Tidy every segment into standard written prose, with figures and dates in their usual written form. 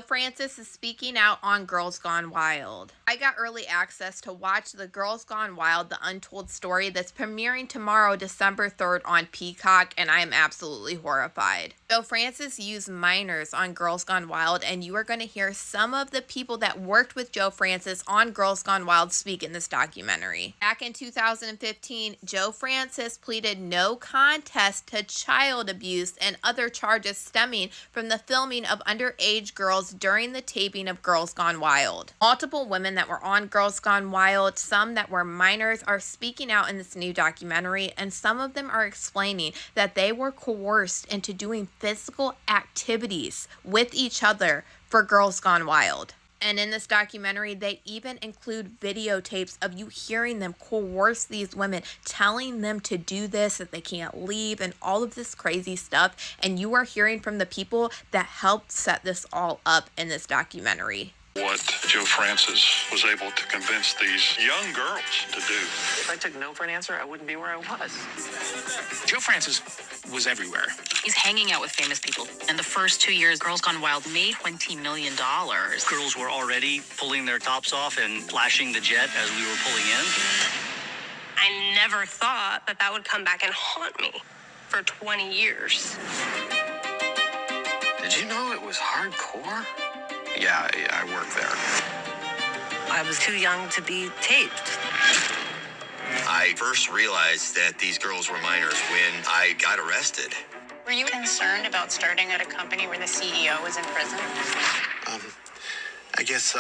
Joe Francis is speaking out on Girls Gone Wild. I got early access to watch the Girls Gone Wild, The Untold Story that's premiering tomorrow, December 3rd on Peacock, and I am absolutely horrified. Joe Francis used minors on Girls Gone Wild, and you are going to hear some of the people that worked with Joe Francis on Girls Gone Wild speak in this documentary. Back in 2015, Joe Francis pleaded no contest to child abuse and other charges stemming from the filming of underage girls during the taping of Girls Gone Wild. Multiple women that were on Girls Gone Wild, some that were minors, are speaking out in this new documentary, and some of them are explaining that they were coerced into doing physical activities with each other for Girls Gone Wild. And in this documentary, they even include videotapes of you hearing them coerce these women, telling them to do this, that they can't leave, and all of this crazy stuff. And you are hearing from the people that helped set this all up in this documentary. What Joe Francis was able to convince these young girls to do. If I took no for an answer, I wouldn't be where I was. Joe Francis was everywhere. He's hanging out with famous people. In the first 2 years, Girls Gone Wild made $20 million. Girls were already pulling their tops off and flashing the jet as we were pulling in. I never thought that that would come back and haunt me for 20 years. Did you know it was hardcore? Yeah, I worked there. I was too young to be taped. I first realized that these girls were minors when I got arrested. Were you concerned about starting at a company where the CEO was in prison? I guess,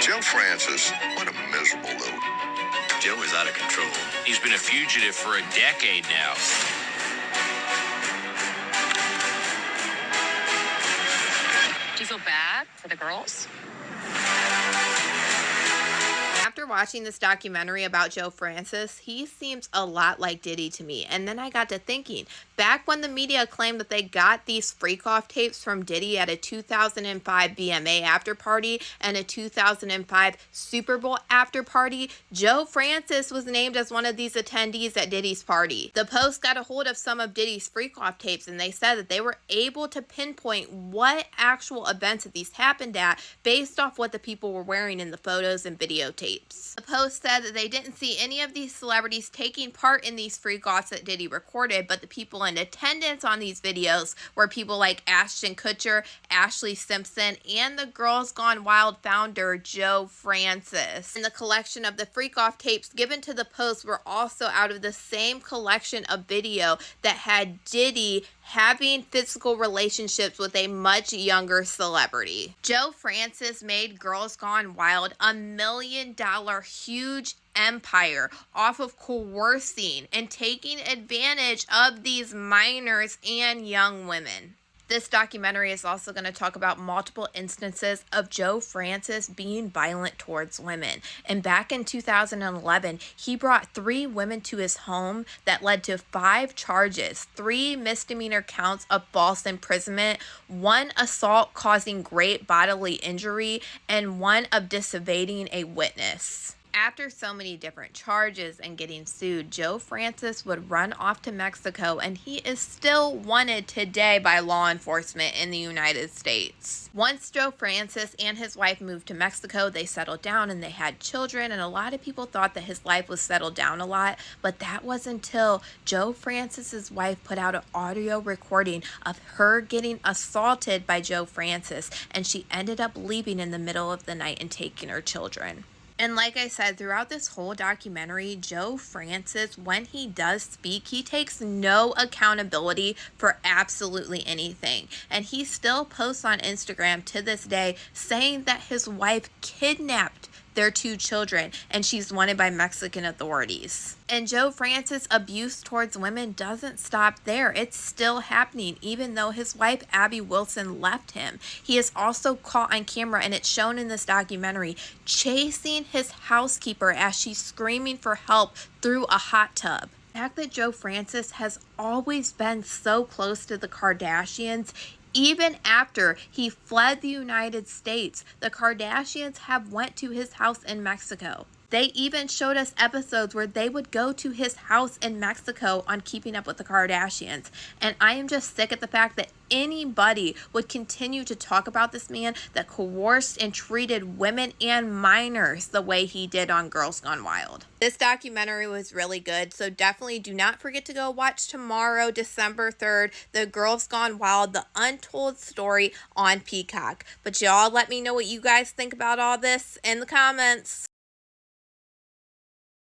Joe Francis, what a miserable little... Joe is out of control. He's been a fugitive for a decade now. Do you feel bad for the girls? After watching this documentary about Joe Francis, he seems a lot like Diddy to me. And then I got to thinking, back when the media claimed that they got these freak-off tapes from Diddy at a 2005 BMA after party and a 2005 Super Bowl after party, Joe Francis was named as one of these attendees at Diddy's party. The Post got a hold of some of Diddy's freak-off tapes, and they said that they were able to pinpoint what actual events that these happened at based off what the people were wearing in the photos and videotapes. The Post said that they didn't see any of these celebrities taking part in these freak-offs that Diddy recorded, but the people in attendance on these videos were people like Ashton Kutcher, Ashley Simpson, and the Girls Gone Wild founder, Joe Francis. And the collection of the freak-off tapes given to the Post were also out of the same collection of video that had Diddy having physical relationships with a much younger celebrity. Joe Francis made Girls Gone Wild $1 million huge empire off of coercing and taking advantage of these minors and young women. This documentary is also going to talk about multiple instances of Joe Francis being violent towards women. And back in 2011, he brought 3 women to his home that led to 5 charges, 3 misdemeanor counts of false imprisonment, 1 assault causing great bodily injury, and 1 of dissuading a witness. After so many different charges and getting sued, Joe Francis would run off to Mexico, and he is still wanted today by law enforcement in the United States. Once Joe Francis and his wife moved to Mexico, they settled down and they had children, and a lot of people thought that his life was settled down a lot, but that was until Joe Francis's wife put out an audio recording of her getting assaulted by Joe Francis, and she ended up leaving in the middle of the night and taking her children. And like I said, throughout this whole documentary, Joe Francis, when he does speak, he takes no accountability for absolutely anything. And he still posts on Instagram to this day saying that his wife kidnapped their 2 children and she's wanted by Mexican authorities. And Joe Francis' abuse towards women doesn't stop there. It's still happening even though his wife Abby Wilson left him. He is also caught on camera, and it's shown in this documentary, chasing his housekeeper as she's screaming for help through a hot tub. The fact that Joe Francis has always been so close to the Kardashians, even after he fled the United States, the Kardashians have went to his house in Mexico. They even showed us episodes where they would go to his house in Mexico on Keeping Up with the Kardashians. And I am just sick at the fact that anybody would continue to talk about this man that coerced and treated women and minors the way he did on Girls Gone Wild. This documentary was really good, so definitely do not forget to go watch tomorrow, December 3rd, the Girls Gone Wild, the Untold Story on Peacock. But y'all let me know what you guys think about all this in the comments.